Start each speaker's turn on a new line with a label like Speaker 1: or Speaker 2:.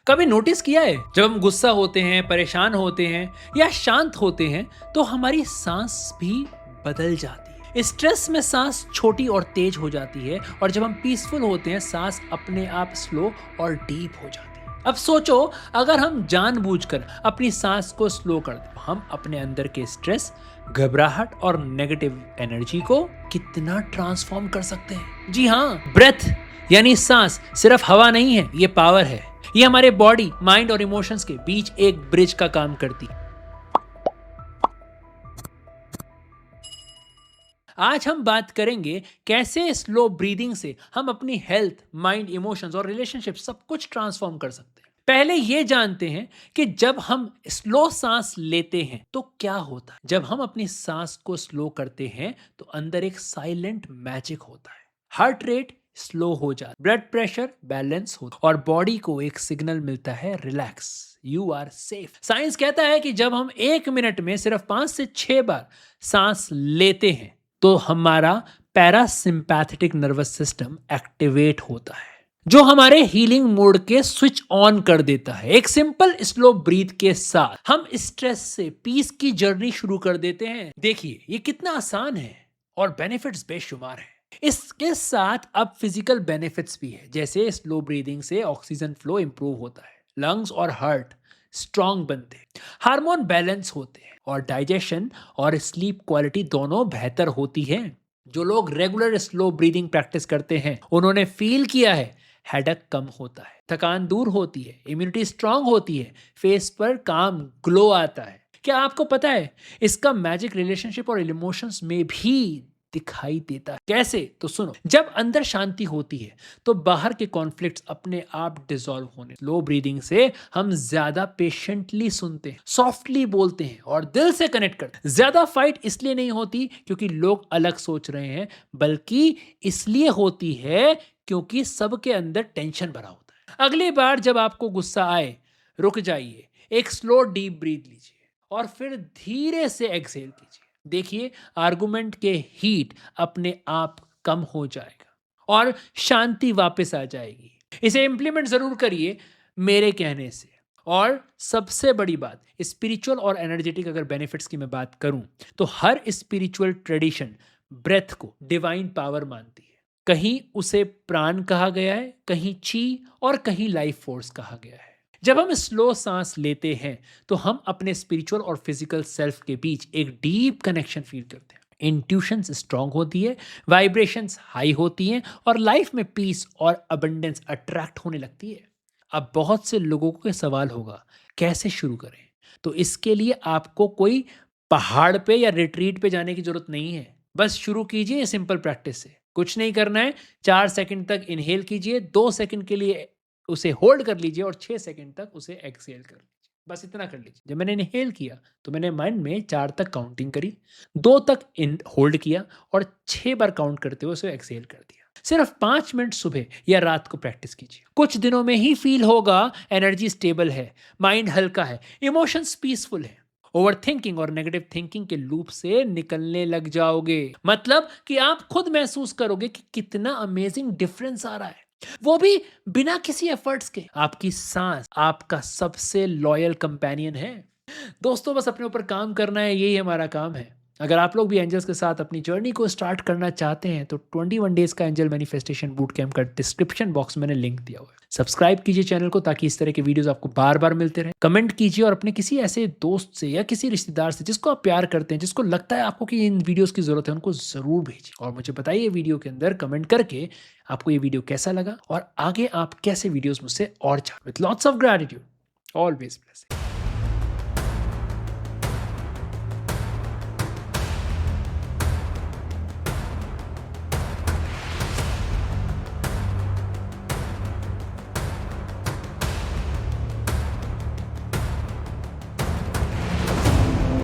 Speaker 1: कभी नोटिस किया है जब हम गुस्सा होते हैं, परेशान होते हैं या शांत होते हैं तो हमारी सांस भी बदल जाती है। स्ट्रेस में सांस छोटी और तेज हो जाती है और जब हम पीसफुल होते हैं सांस अपने आप स्लो और डीप हो जाती है। अब सोचो, अगर हम जानबूझकर अपनी सांस को स्लो कर दें, हम अपने अंदर के स्ट्रेस, घबराहट और नेगेटिव एनर्जी को कितना ट्रांसफॉर्म कर सकते हैं। जी हाँ, ब्रेथ यानी सांस सिर्फ हवा नहीं है, ये पावर है। ये हमारे बॉडी, माइंड और इमोशंस के बीच एक ब्रिज का काम करती है। आज हम बात करेंगे कैसे स्लो ब्रीदिंग से हम अपनी हेल्थ, माइंड, इमोशंस और रिलेशनशिप सब कुछ ट्रांसफॉर्म कर सकते हैं। पहले ये जानते हैं कि जब हम स्लो सांस लेते हैं तो क्या होता है। जब हम अपनी सांस को स्लो करते हैं तो अंदर एक साइलेंट मैजिक होता है। हार्ट रेट स्लो हो जाता है, ब्लड प्रेशर बैलेंस होता है और बॉडी को एक सिग्नल मिलता है, relax, you are safe. Science कहता है कि जब हम 1 मिनट में सिर्फ 5 से 6 बार सांस लेते हैं तो हमारा पैरासिम्पैथेटिक नर्वस सिस्टम एक्टिवेट होता है, जो हमारे हीलिंग मोड के स्विच ऑन कर देता है। एक सिंपल स्लो ब्रीथ के साथ हम स्ट्रेस से पीस की जर्नी शुरू कर देते हैं। देखिए ये कितना आसान है और बेनिफिट्स बेशुमार है। इसके साथ अब फिजिकल बेनिफिट्स भी है, जैसे स्लो ब्रीदिंग से ऑक्सीजन फ्लो इंप्रूव होता है, लंग्स और हार्ट स्ट्रांग बनते हैं, हार्मोन बैलेंस होते हैं और डाइजेशन और स्लीप क्वालिटी दोनों बेहतर होती है। जो लोग रेगुलर स्लो ब्रीदिंग प्रैक्टिस करते हैं उन्होंने फील किया है हेडेक कम होता है, थकान दूर होती है, इम्यूनिटी स्ट्रांग होती है, फेस पर काम ग्लो आता है। क्या आपको पता है इसका मैजिक रिलेशनशिप और इमोशंस में भी दिखाई देता है। कैसे? तो सुनो, जब अंदर शांति होती है तो बाहर के कॉन्फ्लिक्ट्स अपने आप डिसॉल्व होने। लो ब्रीदिंग से हम ज्यादा पेशेंटली सुनते हैं, सॉफ्टली बोलते हैं और दिल से कनेक्ट करते हैं। ज्यादा फाइट इसलिए नहीं होती क्योंकि लोग अलग सोच रहे हैं, बल्कि इसलिए होती है क्योंकि सबके अंदर टेंशन भरा होता है। अगली बार जब आपको गुस्सा आए, रुक जाइए, एक स्लो डीप ब्रीथ लीजिए और फिर धीरे से एक्सहेल कीजिए। देखिए आर्गुमेंट के हीट अपने आप कम हो जाएगा और शांति वापस आ जाएगी। इसे इंप्लीमेंट जरूर करिए मेरे कहने से। और सबसे बड़ी बात, स्पिरिचुअल और एनर्जेटिक अगर बेनिफिट्स की मैं बात करूं तो हर स्पिरिचुअल ट्रेडिशन ब्रेथ को डिवाइन पावर मानती है। कहीं उसे प्राण कहा गया है, कहीं ची और कहीं लाइफ फोर्स कहा गया है। जब हम स्लो सांस लेते हैं तो हम अपने स्पिरिचुअल और फिजिकल सेल्फ के बीच एक डीप कनेक्शन फील करते हैं। इंट्यूशंस स्ट्रांग होती है, वाइब्रेशंस हाई होती हैं और लाइफ में पीस और अबंडेंस अट्रैक्ट होने लगती है। अब बहुत से लोगों को सवाल होगा कैसे शुरू करें, तो इसके लिए आपको कोई पहाड़ पे या रिट्रीट पे जाने की जरूरत नहीं है। बस शुरू कीजिए सिंपल प्रैक्टिस से। कुछ नहीं करना है, 4 सेकंड तक इनहेल कीजिए, 2 सेकंड के लिए उसे होल्ड कर लीजिए और 6 सेकंड तक उसे एक्सहेल कर लीजिए। बस इतना कर लीजिए। जब मैंने इनहेल किया तो मैंने माइंड में 4 तक काउंटिंग करी, 2 तक इन होल्ड किया और 6 बार काउंट करते हुए उसे एक्सहेल कर दिया। सिर्फ 5 मिनट सुबह या रात को प्रैक्टिस कीजिए। कुछ दिनों में ही फील होगा एनर्जी स्टेबल है, माइंड हल्का है, इमोशंस पीसफुल है। ओवर थिंकिंग और नेगेटिव थिंकिंग के लूप से निकलने लग जाओगे। मतलब कि आप खुद महसूस करोगे कि कितना अमेजिंग डिफरेंस आ रहा है, वो भी बिना किसी एफर्ट्स के। आपकी सांस आपका सबसे लॉयल कंपेनियन है। दोस्तों बस अपने ऊपर काम करना है, यही हमारा काम है। अगर आप लोग भी एंजल्स के साथ अपनी जर्नी को स्टार्ट करना चाहते हैं तो 21 डेज का एंजल मैनिफेस्टेशन बूट कैंप का डिस्क्रिप्शन बॉक्स में मैंने लिंक दिया हुआ है। सब्सक्राइब कीजिए चैनल को ताकि इस तरह के वीडियोस आपको बार बार मिलते रहे। कमेंट कीजिए और अपने किसी ऐसे दोस्त से या किसी रिश्तेदार से जिसको आप प्यार करते हैं, जिसको लगता है आपको कि इन वीडियोस की जरूरत है, उनको जरूर भेजिए और मुझे बताइए वीडियो के अंदर कमेंट करके आपको ये वीडियो कैसा लगा और आगे आप कैसे वीडियोस मुझसे और चाहते। With lots of gratitude, always blessing.